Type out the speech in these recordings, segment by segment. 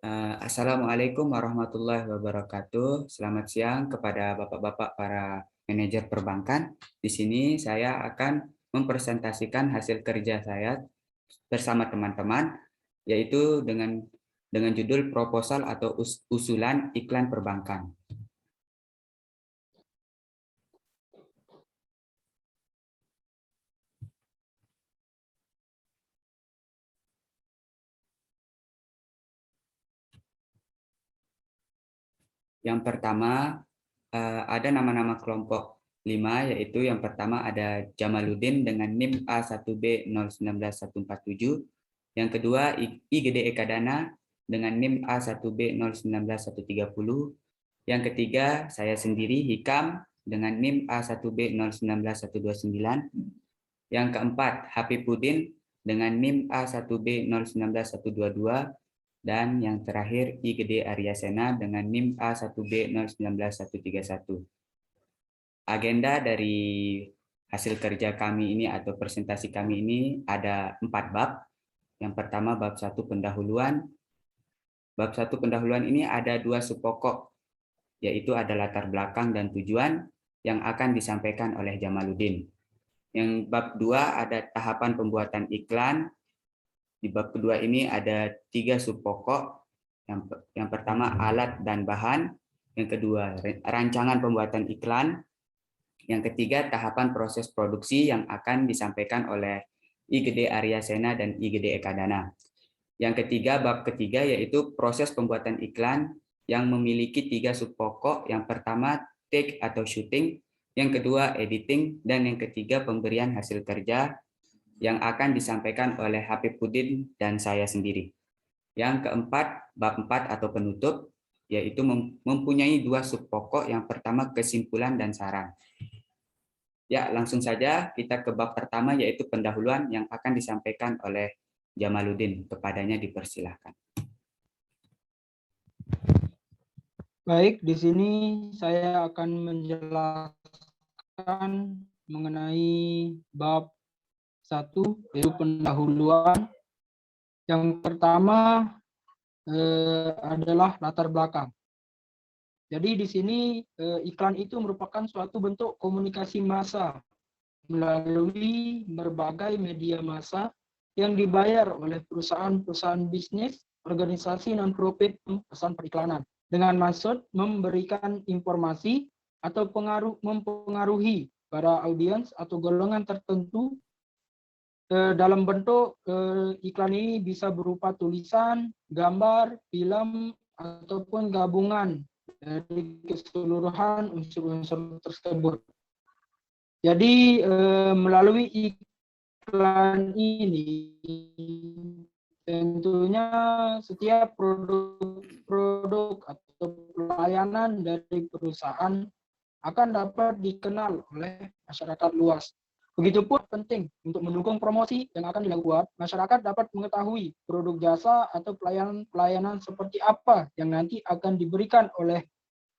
Assalamualaikum warahmatullahi wabarakatuh. Selamat siang kepada bapak-bapak para manajer perbankan. Di sini saya akan mempresentasikan hasil kerja saya bersama teman-teman, yaitu dengan judul proposal atau usulan iklan perbankan. Yang pertama, ada nama-nama kelompok 5, yaitu yang pertama ada Jamaluddin dengan NIM A1B019147, yang kedua IGD Ekadana dengan NIM A1B019130, yang ketiga saya sendiri Hikam dengan NIM A1B019129, yang keempat Habibudin dengan NIM A1B019122, dan yang terakhir IGD Aryasena dengan NIM A1B019131. Agenda dari hasil kerja kami ini atau presentasi kami ini ada 4 bab. Yang pertama bab 1 pendahuluan. Bab 1 pendahuluan ini ada 2 subpokok, yaitu ada latar belakang dan tujuan yang akan disampaikan oleh Jamaluddin. Yang bab 2 ada tahapan pembuatan iklan. Di bab kedua ini ada 3 subpokok. Yang pertama alat dan bahan, yang kedua rancangan pembuatan iklan, yang ketiga tahapan proses produksi yang akan disampaikan oleh IGD Aryasena dan IGD Ekadana. Yang ketiga, bab ketiga yaitu proses pembuatan iklan yang memiliki 3 subpokok. Yang pertama take atau shooting, yang kedua editing, dan yang ketiga pemberian hasil kerja yang akan disampaikan oleh Habibudin dan saya sendiri. Yang keempat, bab 4 atau penutup, yaitu mempunyai 2 subpokok. Yang pertama kesimpulan dan saran. Ya, langsung saja kita ke bab pertama, yaitu pendahuluan yang akan disampaikan oleh Jamaluddin. Kepadanya dipersilahkan. Baik, di sini saya akan menjelaskan mengenai bab 1, yaitu pendahuluan. Yang pertama adalah latar belakang. Jadi di sini iklan itu merupakan suatu bentuk komunikasi massa melalui berbagai media massa yang dibayar oleh perusahaan-perusahaan bisnis, organisasi non-profit pesan periklanan dengan maksud memberikan informasi atau mempengaruhi para audiens atau golongan tertentu. Dalam bentuk iklan ini bisa berupa tulisan, gambar, film, ataupun gabungan dari keseluruhan unsur-unsur tersebut. Jadi melalui iklan ini tentunya setiap produk atau pelayanan dari perusahaan akan dapat dikenal oleh masyarakat luas. Begitupun penting untuk mendukung promosi yang akan dilakukan, masyarakat dapat mengetahui produk jasa atau pelayanan seperti apa yang nanti akan diberikan oleh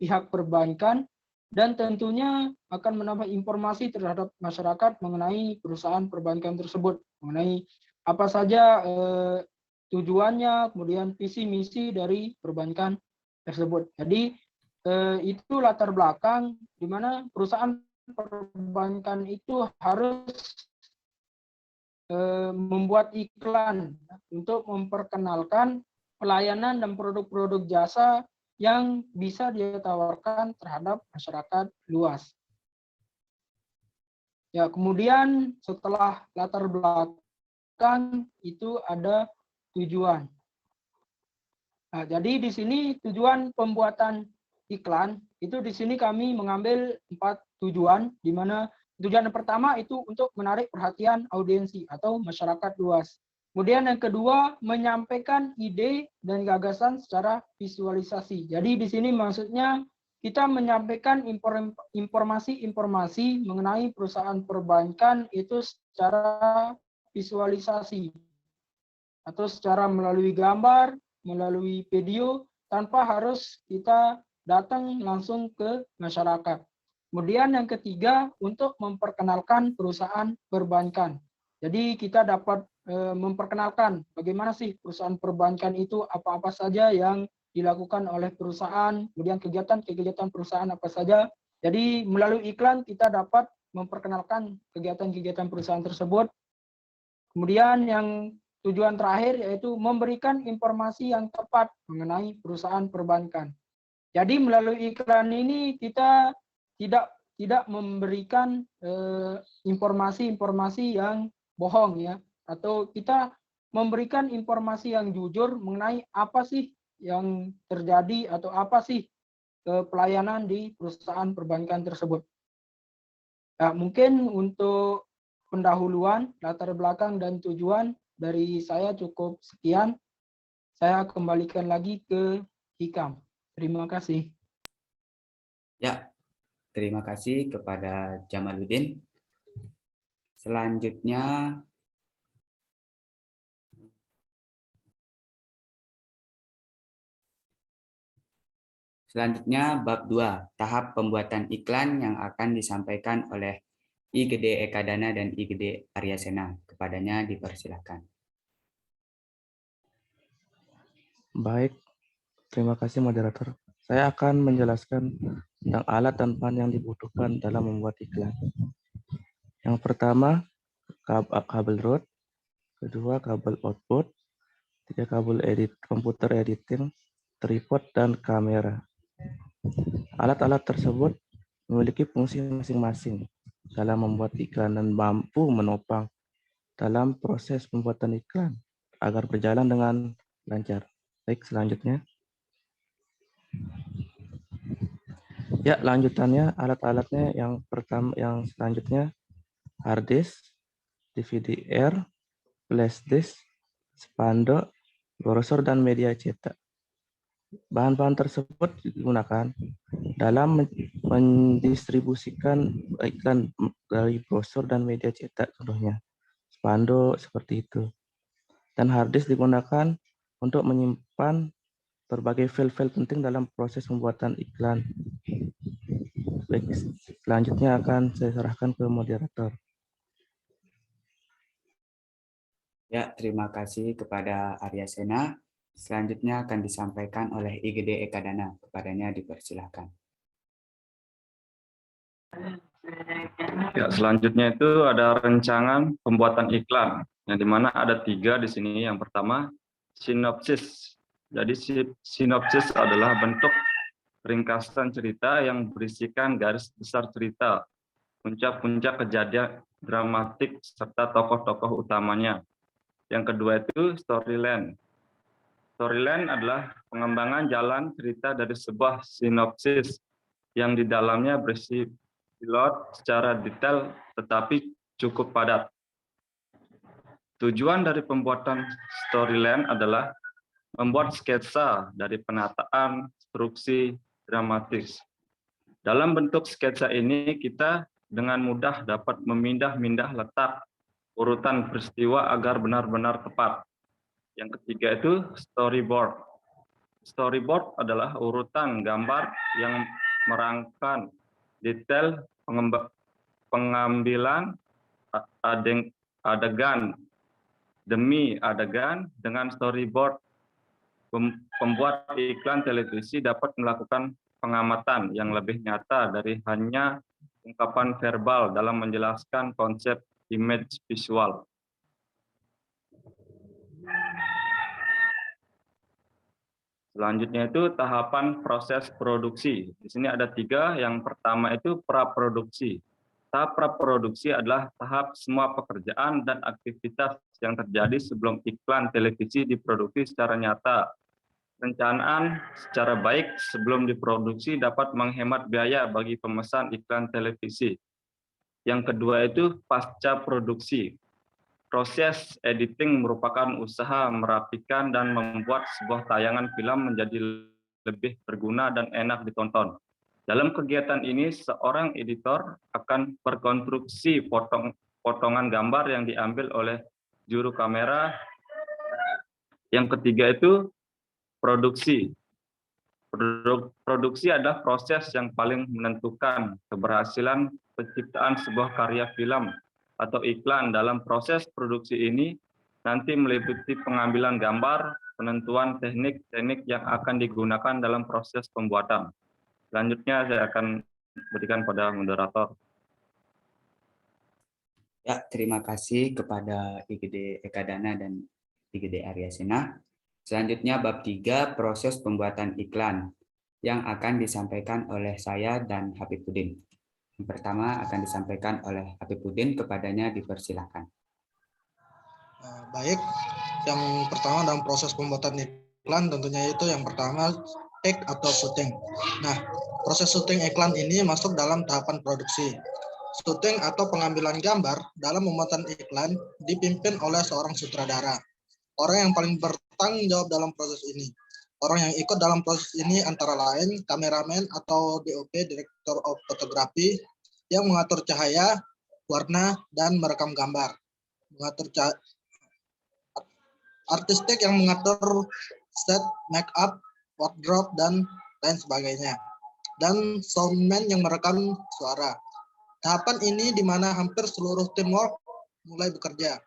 pihak perbankan, dan tentunya akan menambah informasi terhadap masyarakat mengenai perusahaan perbankan tersebut, mengenai apa saja tujuannya, kemudian visi misi dari perbankan tersebut. Jadi itu latar belakang di mana perusahaan perbankan itu harus membuat iklan untuk memperkenalkan pelayanan dan produk-produk jasa yang bisa dia tawarkan terhadap masyarakat luas. Ya, kemudian setelah latar belakang itu ada tujuan. Nah, jadi di sini tujuan pembuatan iklan itu di sini kami mengambil 4 tujuan, di mana tujuan yang pertama itu untuk menarik perhatian audiensi atau masyarakat luas. Kemudian yang kedua, menyampaikan ide dan gagasan secara visualisasi. Jadi di sini maksudnya kita menyampaikan informasi-informasi mengenai perusahaan perbankan itu secara visualisasi atau secara melalui gambar, melalui video, tanpa harus kita datang langsung ke masyarakat. Kemudian yang ketiga, untuk memperkenalkan perusahaan perbankan. Jadi kita dapat memperkenalkan bagaimana sih perusahaan perbankan itu, apa-apa saja yang dilakukan oleh perusahaan, kemudian kegiatan-kegiatan perusahaan apa saja. Jadi melalui iklan kita dapat memperkenalkan kegiatan-kegiatan perusahaan tersebut. Kemudian yang tujuan terakhir yaitu memberikan informasi yang tepat mengenai perusahaan perbankan. Jadi melalui iklan ini kita tidak memberikan informasi-informasi yang bohong ya, atau kita memberikan informasi yang jujur mengenai apa sih yang terjadi atau apa sih pelayanan di perusahaan perbankan tersebut. Nah, mungkin untuk pendahuluan, latar belakang dan tujuan dari saya cukup sekian. Saya kembalikan lagi ke Hikam. Terima kasih. Ya, terima kasih kepada Jamaluddin. Selanjutnya bab 2, tahap pembuatan iklan yang akan disampaikan oleh IGD Ekadana dan IGD Aryasena. Kepadanya dipersilakan. Baik, terima kasih moderator. Saya akan menjelaskan tentang alat dan bahan yang dibutuhkan dalam membuat iklan. Yang pertama, kabel rod, kedua kabel output, tiga kabel komputer editing, tripod, dan kamera. Alat-alat tersebut memiliki fungsi masing-masing dalam membuat iklan dan mampu menopang dalam proses pembuatan iklan agar berjalan dengan lancar. Baik, selanjutnya. Ya, lanjutannya alat-alatnya yang selanjutnya hard disk, DVD-R, flash disk, spanduk, brosur, dan media cetak. Bahan-bahan tersebut digunakan dalam mendistribusikan iklan dari brosur dan media cetak, contohnya spanduk seperti itu. Dan hard disk digunakan untuk menyimpan berbagai file-file penting dalam proses pembuatan iklan. Baik, selanjutnya akan saya serahkan ke moderator. Ya, terima kasih kepada Aryasena. Selanjutnya akan disampaikan oleh IGD Ekadana. Kepadanya dipersilakan. Ya, selanjutnya itu ada rancangan pembuatan iklan, yang dimana ada 3 di sini. Yang pertama, sinopsis. Jadi sinopsis adalah bentuk ringkasan cerita yang berisikan garis besar cerita, puncak-puncak kejadian dramatik, serta tokoh-tokoh utamanya. Yang kedua itu storyline. Storyline adalah pengembangan jalan cerita dari sebuah sinopsis yang di dalamnya berisi pilot secara detail tetapi cukup padat. Tujuan dari pembuatan storyline adalah membuat sketsa dari penataan instruksi dramatis. Dalam bentuk sketsa ini kita dengan mudah dapat memindah-mindah letak urutan peristiwa agar benar-benar tepat. Yang ketiga itu storyboard. Storyboard adalah urutan gambar yang merangkai detail pengambilan adegan demi adegan. Dengan storyboard, pembuat iklan televisi dapat melakukan pengamatan yang lebih nyata dari hanya ungkapan verbal dalam menjelaskan konsep image visual. Selanjutnya itu tahapan proses produksi. Di sini ada 3. Yang pertama itu praproduksi. Tahap praproduksi adalah tahap semua pekerjaan dan aktivitas yang terjadi sebelum iklan televisi diproduksi secara nyata. Perencanaan secara baik sebelum diproduksi dapat menghemat biaya bagi pemesan iklan televisi. Yang kedua itu pasca produksi. Proses editing merupakan usaha merapikan dan membuat sebuah tayangan film menjadi lebih berguna dan enak ditonton. Dalam kegiatan ini, seorang editor akan berkonstruksi potongan gambar yang diambil oleh juru kamera. Yang ketiga itu produksi. Produksi adalah proses yang paling menentukan keberhasilan penciptaan sebuah karya film atau iklan. Dalam proses produksi ini, nanti meliputi pengambilan gambar, penentuan teknik-teknik yang akan digunakan dalam proses pembuatan. Selanjutnya saya akan berikan pada moderator. Ya, terima kasih kepada IGD Ekadana dan IGD Arya Sena. Selanjutnya bab 3, proses pembuatan iklan yang akan disampaikan oleh saya dan Habibuddin. Yang pertama akan disampaikan oleh Habibuddin, kepadanya dipersilakan. Baik, yang pertama dalam proses pembuatan iklan tentunya itu yang pertama take atau syuting. Nah, proses syuting iklan ini masuk dalam tahapan produksi. Syuting atau pengambilan gambar dalam pembuatan iklan dipimpin oleh seorang sutradara. Orang yang paling bertanggung jawab dalam proses ini. Orang yang ikut dalam proses ini antara lain kameramen atau DOP, Director of Photography, yang mengatur cahaya, warna, dan merekam gambar. Mengatur artistik yang mengatur set, make up, wardrobe, dan lain sebagainya. Dan soundman yang merekam suara. Tahapan ini di mana hampir seluruh teamwork mulai bekerja.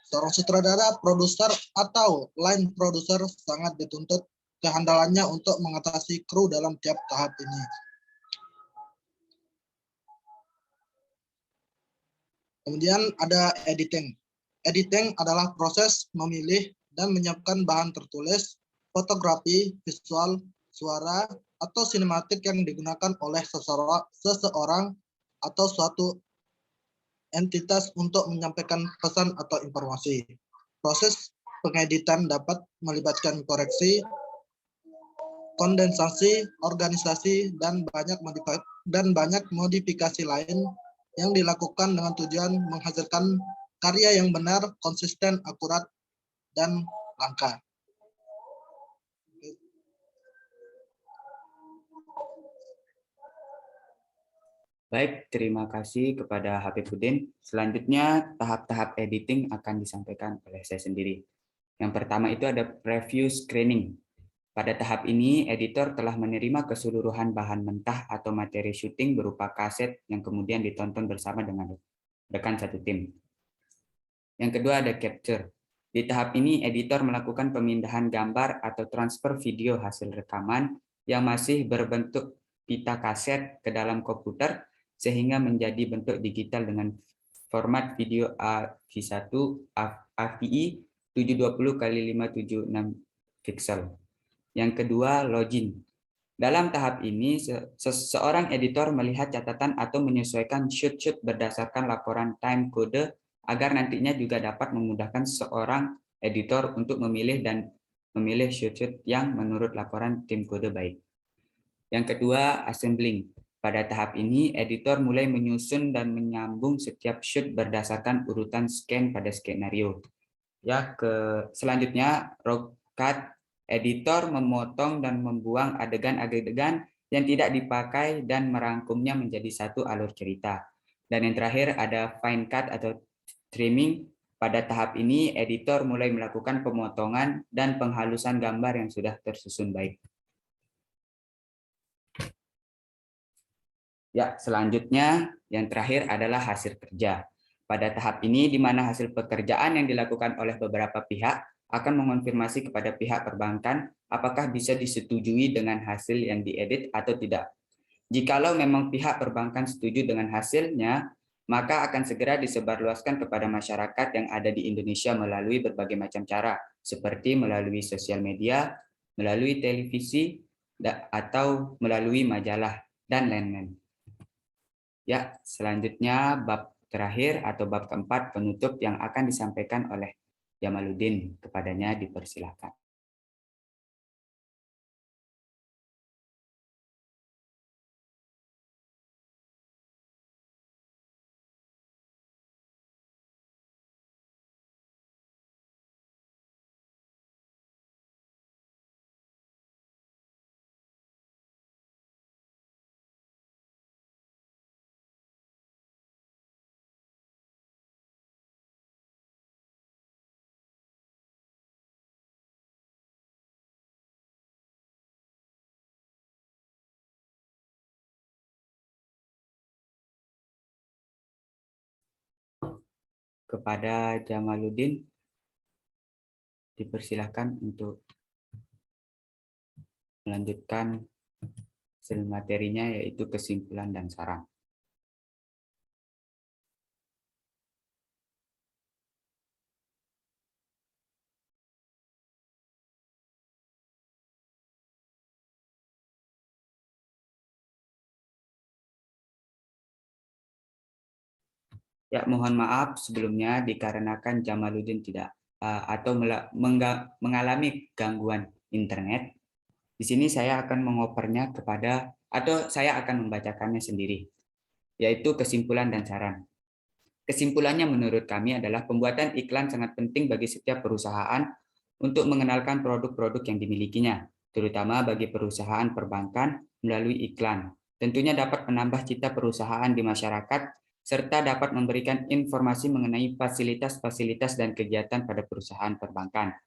Seorang sutradara, produser, atau line producer sangat dituntut kehandalannya untuk mengatasi kru dalam tiap tahap ini. Kemudian ada editing. Editing adalah proses memilih dan menyiapkan bahan tertulis, fotografi, visual, suara, atau sinematik yang digunakan oleh seseorang atau suatu entitas untuk menyampaikan pesan atau informasi. Proses pengeditan dapat melibatkan koreksi, kondensasi, organisasi, dan banyak modifikasi lain yang dilakukan dengan tujuan menghasilkan karya yang benar, konsisten, akurat, dan langka. Baik, terima kasih kepada Habibuddin. Selanjutnya, tahap-tahap editing akan disampaikan oleh saya sendiri. Yang pertama itu ada preview screening. Pada tahap ini, editor telah menerima keseluruhan bahan mentah atau materi syuting berupa kaset yang kemudian ditonton bersama dengan rekan satu tim. Yang kedua ada capture. Di tahap ini, editor melakukan pemindahan gambar atau transfer video hasil rekaman yang masih berbentuk pita kaset ke dalam komputer sehingga menjadi bentuk digital dengan format video AV1 AVI 720x576 pixel. Yang kedua, login. Dalam tahap ini, seorang editor melihat catatan atau menyesuaikan shoot-shoot berdasarkan laporan time code agar nantinya juga dapat memudahkan seorang editor untuk memilih shoot-shoot yang menurut laporan tim kode baik. Yang kedua, assembling. Pada tahap ini, editor mulai menyusun dan menyambung setiap shoot berdasarkan urutan scan pada skenario. Selanjutnya, raw cut. Editor memotong dan membuang adegan-adegan yang tidak dipakai dan merangkumnya menjadi satu alur cerita. Dan yang terakhir ada fine cut atau trimming. Pada tahap ini, editor mulai melakukan pemotongan dan penghalusan gambar yang sudah tersusun baik. Ya, selanjutnya yang terakhir adalah hasil kerja. Pada tahap ini, di mana hasil pekerjaan yang dilakukan oleh beberapa pihak akan mengonfirmasi kepada pihak perbankan apakah bisa disetujui dengan hasil yang diedit atau tidak. Jikalau memang pihak perbankan setuju dengan hasilnya, maka akan segera disebarluaskan kepada masyarakat yang ada di Indonesia melalui berbagai macam cara, seperti melalui sosial media, melalui televisi, atau melalui majalah, dan lain-lain. Ya, selanjutnya bab terakhir atau bab keempat penutup yang akan disampaikan oleh Jamaluddin, kepadanya dipersilakan. Kepada Jamaluddin, dipersilahkan untuk melanjutkan hasil materinya, yaitu kesimpulan dan saran. Ya, mohon maaf sebelumnya dikarenakan Jamaluddin tidak mengalami gangguan internet. Di sini saya akan mengopernya saya akan membacakannya sendiri, yaitu kesimpulan dan saran. Kesimpulannya menurut kami adalah pembuatan iklan sangat penting bagi setiap perusahaan untuk mengenalkan produk-produk yang dimilikinya, terutama bagi perusahaan perbankan melalui iklan. Tentunya dapat menambah citra perusahaan di masyarakat, serta dapat memberikan informasi mengenai fasilitas-fasilitas dan kegiatan pada perusahaan perbankan.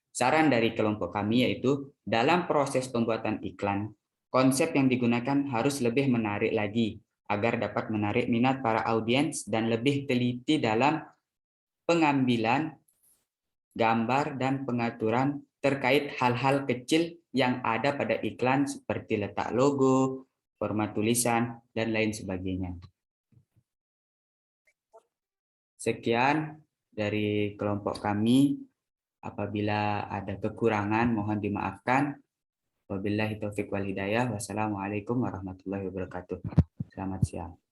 Saran dari kelompok kami yaitu, dalam proses pembuatan iklan, konsep yang digunakan harus lebih menarik lagi, agar dapat menarik minat para audiens dan lebih teliti dalam pengambilan gambar dan pengaturan terkait hal-hal kecil yang ada pada iklan seperti letak logo, format tulisan, dan lain sebagainya. Sekian dari kelompok kami. Apabila ada kekurangan mohon dimaafkan. Wabillahi taufiq wal hidayah. Wassalamualaikum warahmatullahi wabarakatuh. Selamat siang.